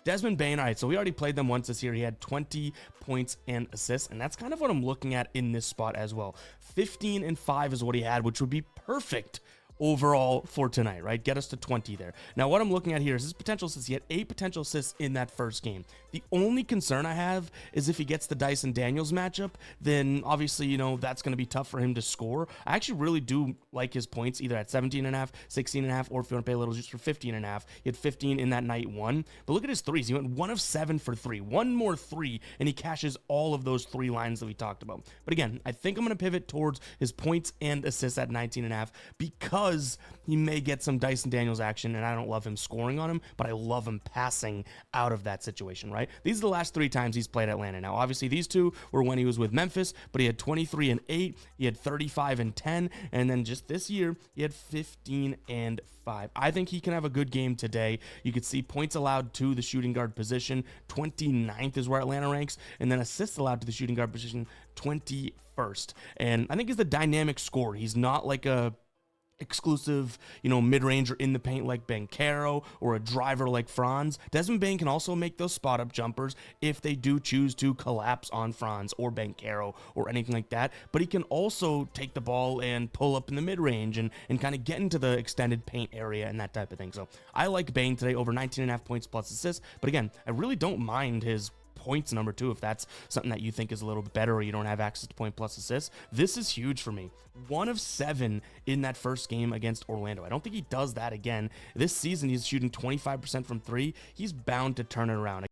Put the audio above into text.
Desmond Bane, all right, so we already played them once this year. He had 20 points and assists, and that's kind of what I'm looking at in this spot as well. 15 and 5 is what he had, which would be perfect overall for tonight, right? Get us to 20 there. Now, what I'm looking at here is his potential assists. He had 8 potential assists in that first game. The only concern I have is if he gets the Dyson Daniels matchup, then obviously, you know, that's going to be tough for him to score. I actually really do like his points either at 17.5, 16.5, or if you want to pay a little just for 15.5. He had 15 in that night one. But look at his threes. He went 1 of 7 for 3. One more 3, and he cashes all of those 3 lines that we talked about. But again, I think I'm going to pivot towards his points and assists at 19.5 because he may get some Dyson Daniels action, and I don't love him scoring on him, but I love him passing out of that situation, right? These are the last 3 times he's played Atlanta. Now, obviously, these 2 were when he was with Memphis, but he had 23 and 8, he had 35 and 10, and then just this year, he had 15 and 5. I think he can have a good game today. You could see points allowed to the shooting guard position, 29th is where Atlanta ranks, and then assists allowed to the shooting guard position, 21st. And I think he's a dynamic scorer. He's not like a exclusive, you know, mid-ranger in the paint like Bankero or a driver like Franz. Desmond Bane can also make those spot-up jumpers if they do choose to collapse on Franz or Bankero or anything like that, but he can also take the ball and pull up in the mid-range and kind of get into the extended paint area and that type of thing. So I like Bane today over 19.5 points plus assists, but again, I really don't mind his points number 2 if that's something that you think is a little bit better or you don't have access to point plus assists. This is huge for me. 1 of 7 in that first game against Orlando. I don't think he does that again. This season he's shooting 25% from 3. He's bound to turn it around.